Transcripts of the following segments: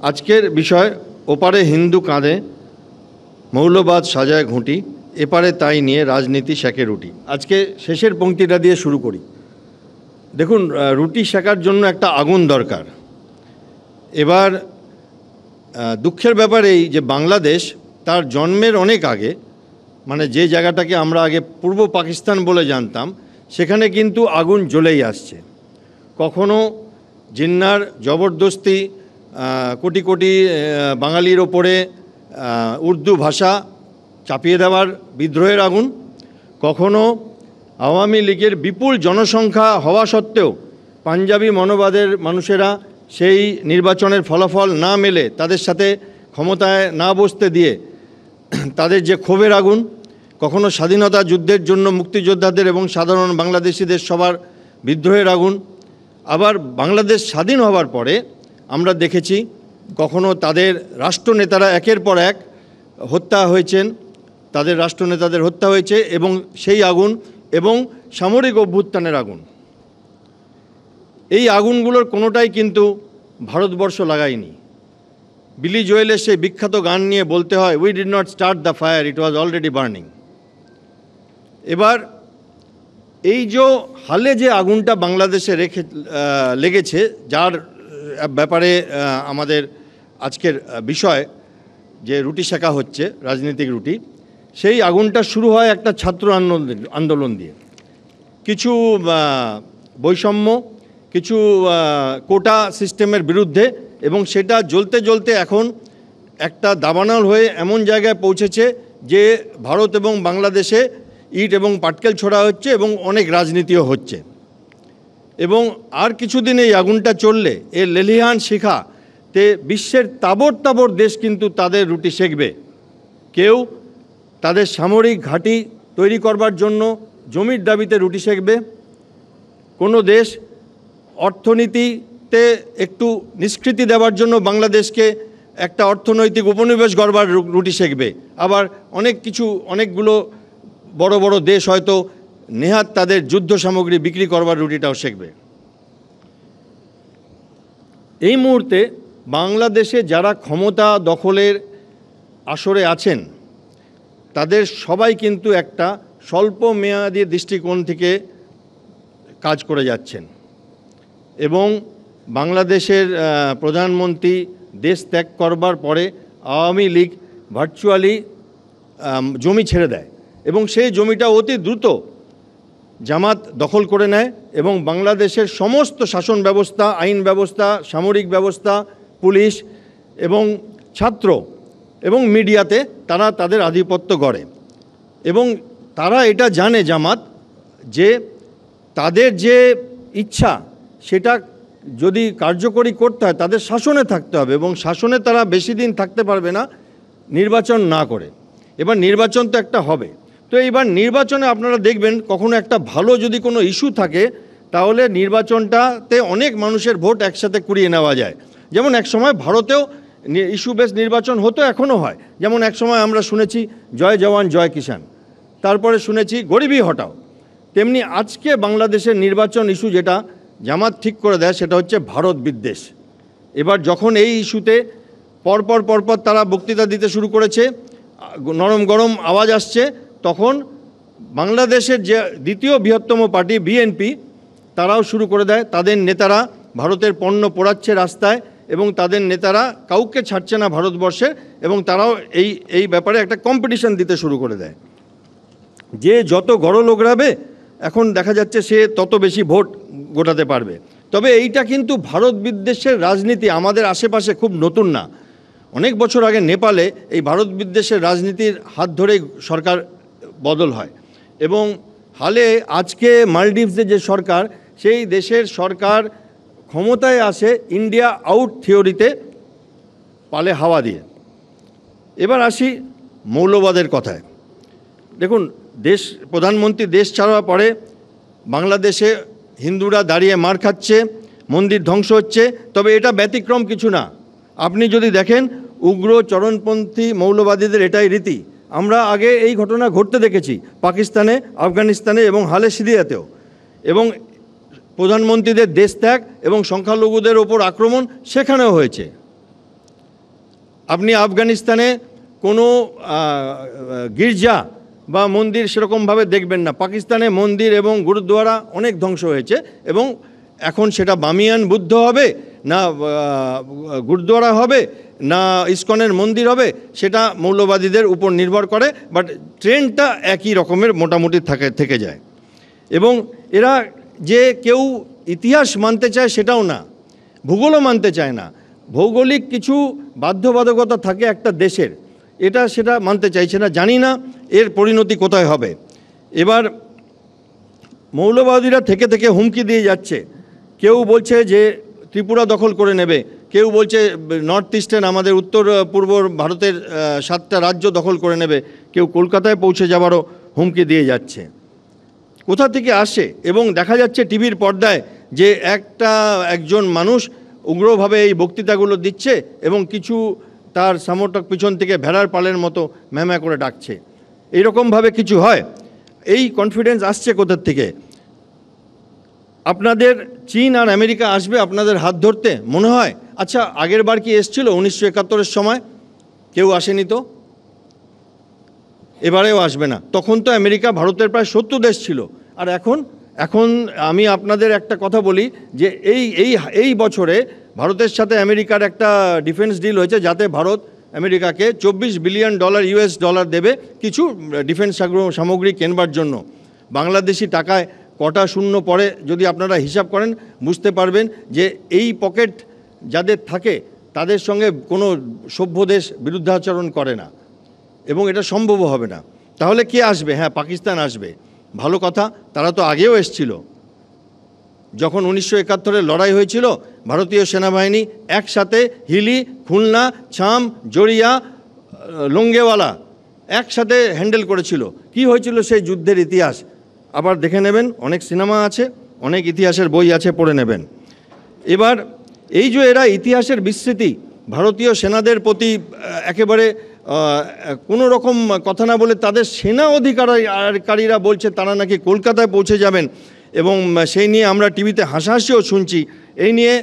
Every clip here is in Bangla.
আজকের বিষয় ওপারে হিন্দু কাঁধে মৌলবাদ সাজায় ঘুঁটি, এপারে তাই নিয়ে রাজনীতি শেখে রুটি। আজকে শেষের পংক্তিটা দিয়ে শুরু করি। দেখুন, রুটি শেখার জন্য একটা আগুন দরকার। এবার দুঃখের ব্যাপার এই যে বাংলাদেশ তার জন্মের অনেক আগে, মানে যে জায়গাটাকে আমরা আগে পূর্ব পাকিস্তান বলে জানতাম, সেখানে কিন্তু আগুন জ্বলেই আসছে। কখনো জিন্নার জবরদস্তি কোটি কোটি বাঙালির ওপরে উর্দু ভাষা চাপিয়ে দেওয়ার বিদ্রোহের আগুন, কখনো আওয়ামী লীগের বিপুল জনসংখ্যা হওয়া সত্ত্বেও পাঞ্জাবি মনোবাদের মানুষেরা সেই নির্বাচনের ফলাফল না মেলে তাদের সাথে ক্ষমতায় না বসতে দিয়ে তাদের যে ক্ষোভের আগুন, কখনো স্বাধীনতা যুদ্ধের জন্য মুক্তিযোদ্ধাদের এবং সাধারণ বাংলাদেশিদের সবার বিদ্রোহের আগুন। আবার বাংলাদেশ স্বাধীন হওয়ার পরে আমরা দেখেছি কখনো তাদের রাষ্ট্রনেতারা একের পর এক হত্যা হয়েছেন, তাদের রাষ্ট্রনেতাদের হত্যা হয়েছে, এবং সেই আগুন এবং সামরিক অভ্যুত্থানের আগুন, এই আগুনগুলোর কোনোটাই কিন্তু ভারতবর্ষ লাগায়নি। বিলি জোয়েলের সেই বিখ্যাত গান নিয়ে বলতে হয়, we did not start the fire, it was already burning. এবার এই যে হালে যে আগুনটা বাংলাদেশে লেগেছে, যার ব্যাপারে আমাদের আজকের বিষয় যে রুটি শেখা হচ্ছে, রাজনৈতিক রুটি, সেই আগুনটা শুরু হয় একটা ছাত্র আন্দোলন দিয়ে। কিছু বৈষম্য, কিছু কোটা সিস্টেমের বিরুদ্ধে, এবং সেটা জ্বলতে জ্বলতে এখন একটা দাবানল হয়ে এমন জায়গায় পৌঁছেছে যে ভারত এবং বাংলাদেশে ইট এবং পাটকেল ছোড়া হচ্ছে এবং অনেক রাজনীতিও হচ্ছে। এবং আর কিছুদিন এই আগুনটা চললে, এর লেলিহান শিখাতে বিশ্বের তাবড় তাবড় দেশ কিন্তু তাদের রুটি শেখবে। কেউ তাদের সামরিক ঘাঁটি তৈরি করবার জন্য জমির দাবিতে রুটি শেখবে, কোনো দেশ অর্থনীতিতে একটু নিষ্কৃতি দেওয়ার জন্য বাংলাদেশকে একটা অর্থনৈতিক উপনিবেশ গড়বার রুটি শেখবে। আবার অনেকগুলো বড় বড় দেশ হয়তো নেহাত তাদের যুদ্ধ সামগ্রী বিক্রি করবার রুটিটাও শেখবে। এই মুহূর্তে বাংলাদেশে যারা ক্ষমতা দখলের আসরে আছেন, তাদের সবাই কিন্তু একটা স্বল্প মেয়াদী দৃষ্টিকোণ থেকে কাজ করে যাচ্ছেন। এবং বাংলাদেশের প্রধানমন্ত্রী দেশ ত্যাগ করবার পরে আওয়ামী লীগ ভার্চুয়ালি জমি ছেড়ে দেয়, এবং সেই জমিটা অতি দ্রুত জামাত দখল করে নেয়, এবং বাংলাদেশের সমস্ত শাসন ব্যবস্থা, আইন ব্যবস্থা, সামরিক ব্যবস্থা, পুলিশ এবং ছাত্র এবং মিডিয়াতে তারা তাদের আধিপত্য গড়ে। এবং তারা এটা জানে, জামাত, যে তাদের যে ইচ্ছা সেটা যদি কার্যকরী করতে হয় তাদের শাসনে থাকতে হবে, এবং শাসনে তারা বেশি দিন থাকতে পারবে না নির্বাচন না করে। এবার নির্বাচন তো একটা হবে, তো এইবার নির্বাচনে আপনারা দেখবেন কখনো একটা ভালো যদি কোনো ইস্যু থাকে, তাহলে নির্বাচনটাতে অনেক মানুষের ভোট একসাথে কুড়িয়ে নেওয়া যায়। যেমন এক সময় ভারতেও ইস্যু বেস নির্বাচন হতো, এখনও হয়। যেমন এক সময় আমরা শুনেছি জয় জওয়ান জয় কিষাণ, তারপরে শুনেছি গরিবি হটাও। তেমনি আজকে বাংলাদেশের নির্বাচন ইস্যু যেটা জামাত ঠিক করে দেয়, সেটা হচ্ছে ভারত বিদ্বেষ। এবার যখন এই ইস্যুতে পরপর তারা বক্তৃতা দিতে শুরু করেছে, নরম গরম আওয়াজ আসছে, তখন বাংলাদেশের যে দ্বিতীয় বৃহত্তম পার্টি বিএনপি, তারাও শুরু করে দেয়। তাদের নেতারা ভারতের পণ্য পোড়াচ্ছে রাস্তায়, এবং তাদের নেতারা কাউকে ছাড়ছে না ভারতবর্ষের, এবং তারাও এই ব্যাপারে একটা কম্পিটিশন দিতে শুরু করে দেয়। যে যত গড় লোকরাবে, এখন দেখা যাচ্ছে সে তত বেশি ভোট গোটাতে পারবে। তবে এইটা কিন্তু ভারত বিদ্বেষের রাজনীতি আমাদের আশেপাশে খুব নতুন না। অনেক বছর আগে নেপালে এই ভারত বিদ্বেষের রাজনীতির হাত ধরেই সরকার বদল হয়, এবং হালে আজকে মালদ্বীপসে যে সরকার, সেই দেশের সরকার ক্ষমতায় আসে ইন্ডিয়া আউট থিওরিতে, পালে হাওয়া দিয়ে। এবার আসি মৌলবাদের কথায়। দেখুন, প্রধানমন্ত্রী দেশ ছাড়ার পরে বাংলাদেশে হিন্দুরা দাঁড়িয়ে মার খাচ্ছে, মন্দির ধ্বংস হচ্ছে। তবে এটা ব্যতিক্রম কিছু না। আপনি যদি দেখেন, উগ্র চরমপন্থী মৌলবাদীদের এটাই রীতি। আমরা আগে এই ঘটনা ঘটতে দেখেছি পাকিস্তানে, আফগানিস্তানে এবং হালে সিরিয়াতেও। এবং প্রধানমন্ত্রীদের দেশ ত্যাগ এবং সংখ্যালঘুদের ওপর আক্রমণ সেখানেও হয়েছে। আপনি আফগানিস্তানে কোনো গির্জা বা মন্দির সেরকমভাবে দেখবেন না। পাকিস্তানে মন্দির এবং গুরুদ্বারা অনেক ধ্বংস হয়েছে, এবং এখন সেটা বামিয়ান বুদ্ধ হবে না গুরুদ্বারা হবে না ইসকনের মন্দির হবে, সেটা মৌলবাদীদের উপর নির্ভর করে, বাট ট্রেন্ডটা একই রকমের মোটামুটি থেকে যায়। এবং এরা যে কেউ ইতিহাস মানতে চায় সেটাও না, ভূগোলও মানতে চায় না। ভৌগোলিক কিছু বাধ্যবাধকতা থাকে একটা দেশের, সেটা মানতে চাইছে না। জানি না এর পরিণতি কোথায় হবে। এবার মৌলবাদীরা থেকে থেকে হুমকি দিয়ে যাচ্ছে। কেউ বলছে যে ত্রিপুরা দখল করে নেবে, কেউ বলছে নর্থ ইস্টার্ন আমাদের উত্তর পূর্ব ভারতের 7টা রাজ্য দখল করে নেবে, কেউ কলকাতায় পৌঁছে যাবারও হুমকি দিয়ে যাচ্ছে। কোথা থেকে আসে? এবং দেখা যাচ্ছে টিভির পর্দায় যে একজন মানুষ উগ্রভাবে এই বক্তৃতাগুলো দিচ্ছে এবং কিছু তার সমর্থক পিছন থেকে ভেড়ার পালের মতো ম্যামা করে ডাকছে। এইরকমভাবে কিছু হয়? এই কনফিডেন্স আসছে কোথার থেকে? আপনাদের চীন আর আমেরিকা আসবে আপনাদের হাত ধরতে মনে হয়? আচ্ছা, আগের বার কি এসছিল 1971-এর সময়? কেউ আসেনি তো, এবারেও আসবে না। তখন তো আমেরিকা ভারতের প্রায় 70 দেশ ছিল। আর এখন আমি আপনাদের একটা কথা বলি যে এই বছরে ভারতের সাথে আমেরিকার একটা ডিফেন্স ডিল হয়েছে, যাতে ভারত আমেরিকাকে $24 বিলিয়ন US ডলার দেবে কিছু ডিফেন্স সামগ্রী কেনবার জন্য। বাংলাদেশি টাকায় কটা শূন্য পড়ে যদি আপনারা হিসাব করেন বুঝতে পারবেন যে এই পকেট যাদের থাকে তাদের সঙ্গে কোনো সভ্য দেশ বিরুদ্ধাচরণ করে না, এবং এটা সম্ভবও হবে না। তাহলে কে আসবে? হ্যাঁ, পাকিস্তান আসবে। ভালো কথা, তারা তো আগেও এসছিল। যখন 1971-এর লড়াই হয়েছিল, ভারতীয় সেনাবাহিনী একসাথে হিলি, খুলনা, ছাম, জড়িয়া, লোঙ্গেওয়ালা একসাথে হ্যান্ডেল করেছিল। কি হয়েছিল সেই যুদ্ধের ইতিহাস আবার দেখে নেবেন, অনেক সিনেমা আছে, অনেক ইতিহাসের বই আছে, পড়ে নেবেন। এবার এই যে এরা ইতিহাসের বিস্মৃতি ভারতীয় সেনাদের প্রতি একেবারে কোনো রকম কথা না বলে তাদের সেনা অধিকারীরা বলছে তারা নাকি কলকাতায় পৌঁছে যাবেন, এবং সেই নিয়ে আমরা টিভিতে হাসাহাসিও শুনছি। এই নিয়ে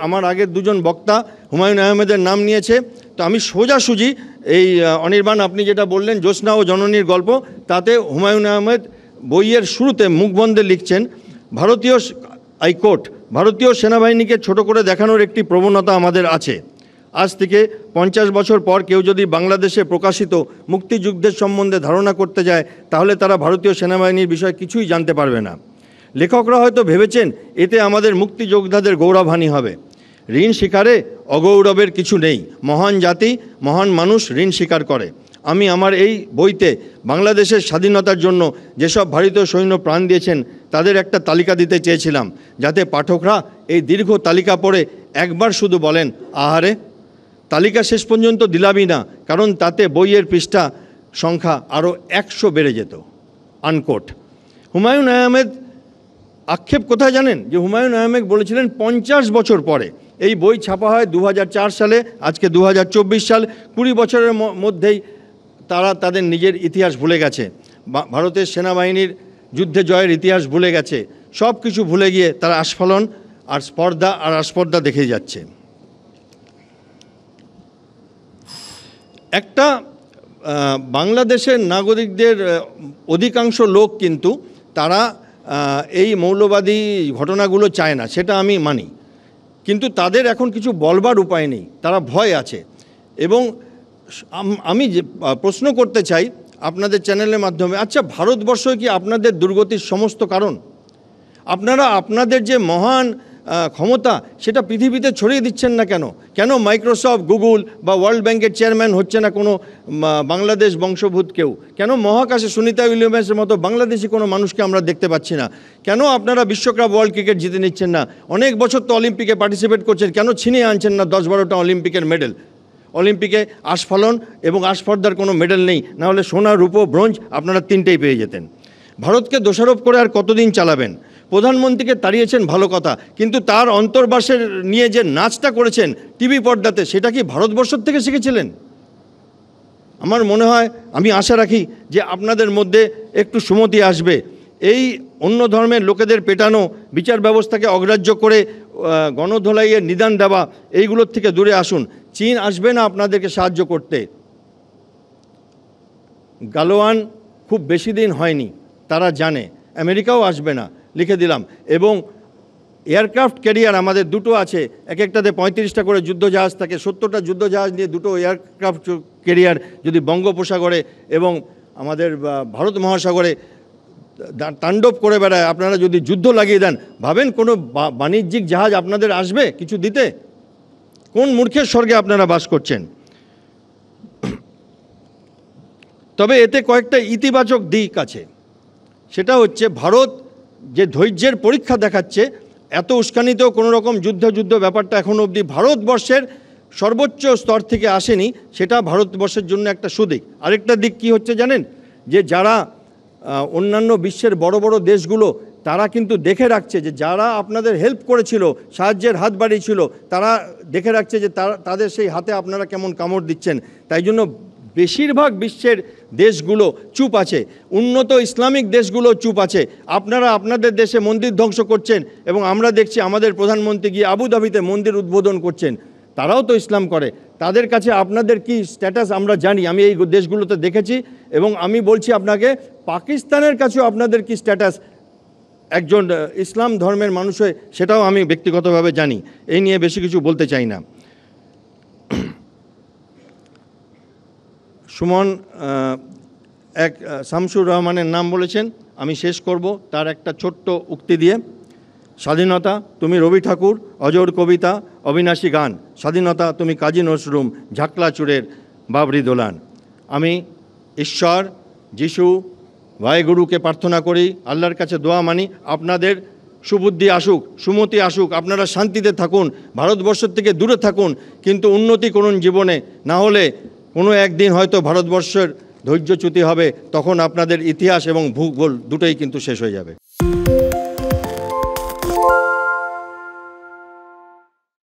আমার আগের দুজন বক্তা হুমায়ুন আহমেদের নাম নিয়েছে, তো আমি সোজাসুজি এই অনির্বাণ আপনি যেটা বললেন জ্যোৎস্না ও জননীর গল্প, তাতে হুমায়ুন আহমেদ বইয়ের শুরুতে মুখবন্ধে লিখছেন, ভারতীয় সেনাবাহিনীকে ছোট করে দেখানোর একটি প্রবণতা আমাদের আছে। আজ থেকে 50 বছর পর কেউ যদি বাংলাদেশে প্রকাশিত মুক্তিযুদ্ধের সম্বন্ধে ধারণা করতে যায়, তাহলে তারা ভারতীয় সেনাবাহিনীর বিষয়ে কিছুই জানতে পারবে না। লেখকরা হয়তো ভেবেছেন এতে আমাদের মুক্তিযোদ্ধাদের গৌরবহানি হবে। ঋণ স্বীকারে অগৌরবের কিছু নেই। মহান জাতি, মহান মানুষ ঋণ স্বীকার করে। আমি আমার এই বইতে বাংলাদেশের স্বাধীনতার জন্য যেসব ভারতীয় সৈন্য প্রাণ দিয়েছেন তাদের একটা তালিকা দিতে চেয়েছিলাম, যাতে পাঠকরা এই দীর্ঘ তালিকা পড়ে একবার শুধু বলেন, আহারে। তালিকা শেষ পর্যন্ত দিলামই না, কারণ তাতে বইয়ের পৃষ্ঠা সংখ্যা আরও 100 বেড়ে যেত। আনকোট। হুমায়ুন আহমেদ আক্ষেপ কোথায় জানেন? যে হুমায়ুন আহমেদ বলেছিলেন 50 বছর পরে। এই বই ছাপা হয় 2004 সালে, আজকে 2024 সাল। 20 বছরের মধ্যেই তারা তাদের নিজের ইতিহাস ভুলে গেছে। ভারতের সেনাবাহিনীর যুদ্ধে জয়ের ইতিহাস ভুলে গেছে। সব কিছু ভুলে গিয়ে তারা আস্ফালন আর স্পর্ধা দেখে যাচ্ছে। একটা বাংলাদেশের নাগরিকদের অধিকাংশ লোক কিন্তু তারা এই মৌলবাদী ঘটনাগুলো চায় না, সেটা আমি মানি, কিন্তু তাদের এখন কিছু বলবার উপায় নেই, তারা ভয় আছে। এবং আমি যে প্রশ্ন করতে চাই আপনাদের চ্যানেলের মাধ্যমে, আচ্ছা, ভারতবর্ষ কি আপনাদের দুর্গতির সমস্ত কারণ? আপনারা আপনাদের যে মহান ক্ষমতা সেটা পৃথিবীতে ছড়িয়ে দিচ্ছেন না কেন? কেন মাইক্রোসফট, গুগল বা ওয়ার্ল্ড ব্যাংকের চেয়ারম্যান হচ্ছে না কোনো বাংলাদেশ বংশোদ্ভূত কেউ? কেন মহাকাশে সুনিতা উইলিয়ামসের মতো বাংলাদেশি কোনো মানুষকে আমরা দেখতে পাচ্ছি না? কেন আপনারা বিশ্বকাপ ওয়ার্ল্ড ক্রিকেট জিতে নিচ্ছেন না? অনেক বছর তো অলিম্পিকে পার্টিসিপেট করছেন, কেন ছিনিয়ে আনছেন না 10-12টা অলিম্পিকের মেডেল? অলিম্পিকে আস্ফালন এবং আস্পর্ধার কোনো মেডেল নেই, না হলে সোনা, রূপো, ব্রোঞ্জ আপনারা 3টেই পেয়ে যেতেন। ভারতকে দোষারোপ করে আর কতদিন চালাবেন? প্রধানমন্ত্রীকে তাড়িয়েছেন ভালো কথা, কিন্তু তার অন্তর্বাসের নিয়ে যে নাচটা করেছেন টিভি পর্দাতে, সেটা কি ভারতবর্ষ থেকে শিখেছিলেন? আমার মনে হয়, আমি আশা রাখি যে আপনাদের মধ্যে একটু সুমতি আসবে। এই অন্য ধর্মের লোকেদের পেটানো, বিচার ব্যবস্থাকে অগ্রাহ্য করে গণধোলাইয়ের নিদান দেওয়া, এইগুলোর থেকে দূরে আসুন। চীন আসবে না আপনাদেরকে সাহায্য করতে। গালওয়ান খুব বেশি দিন হয়নি, তারা জানে। আমেরিকাও আসবে না, লিখে দিলাম। এবং এয়ারক্রাফট ক্যারিয়ার আমাদের দুটো আছে, এক একটাতে 35টা করে যুদ্ধজাহাজ থাকে। 70টা যুদ্ধজাহাজ নিয়ে দুটো এয়ারক্রাফট ক্যারিয়ার যদি বঙ্গোপসাগরে এবং আমাদের ভারত মহাসাগরে তাণ্ডব করে বেড়ায়, আপনারা যদি যুদ্ধ লাগিয়ে দেন, ভাবেন কোনো বাণিজ্যিক জাহাজ আপনাদের আসবে কিছু দিতে? কোন মূর্খের স্বর্গে আপনারা বাস করছেন? তবে এতে কয়েকটা ইতিবাচক দিক আছে। সেটা হচ্ছে ভারত যে ধৈর্যের পরীক্ষা দেখাচ্ছে, এত উস্কানিতেও কোনো রকম যুদ্ধ ব্যাপারটা এখনও অবধি ভারতবর্ষের সর্বোচ্চ স্তর থেকে আসেনি, সেটা ভারতবর্ষের জন্য একটা সুদিক। আরেকটা দিক কি হচ্ছে জানেন, যে যারা অন্যান্য বিশ্বের বড় বড় দেশগুলো, তারা কিন্তু দেখে রাখছে যে যারা আপনাদের হেল্প করেছিল, সাহায্যের হাত বাড়িয়েছিল, তারা দেখে রাখছে যে তাদের সেই হাতে আপনারা কেমন কামড় দিচ্ছেন। তাই জন্য বেশিরভাগ বিশ্বের দেশগুলো চুপ আছে, উন্নত ইসলামিক দেশগুলো চুপ আছে। আপনারা আপনাদের দেশে মন্দির ধ্বংস করছেন এবং আমরা দেখছি আমাদের প্রধানমন্ত্রী গিয়ে আবুধাবিতে মন্দির উদ্বোধন করছেন। তারাও তো ইসলাম করে। তাদের কাছে আপনাদের কি স্ট্যাটাস আমরা জানি, আমি এই দেশগুলোতে দেখেছি। এবং আমি বলছি আপনাকে, পাকিস্তানের কাছেও আপনাদের কি স্ট্যাটাস একজন ইসলাম ধর্মের মানুষ হয়ে, সেটাও আমি ব্যক্তিগতভাবে জানি। এই নিয়ে বেশি কিছু বলতে চাই না। সুমন এক শামসুর রহমানের নাম বলেছেন, আমি শেষ করব তার একটা ছোট্ট উক্তি দিয়ে। স্বাধীনতা তুমি রবি ঠাকুর, অজর কবিতা, অবিনাশী গান। স্বাধীনতা তুমি কাজী নজরুম, ঝাকলা চুরের বাবরি দোলান। আমি ঈশ্বর, যিশু, ভাইগুরুকে প্রার্থনা করি, আল্লাহর কাছে দোয়া মানি, আপনাদের সুবুদ্ধি আসুক, সুমতি আসুক, আপনারা শান্তিতে থাকুন, ভারতবর্ষের থেকে দূরে থাকুন, কিন্তু উন্নতি করুন জীবনে। না হলে কোনো একদিন হয়তো ভারতবর্ষের ধৈর্যচ্যুতি হবে, তখন আপনাদের ইতিহাস এবং ভূগোল দুটোই কিন্তু শেষ হয়ে যাবে।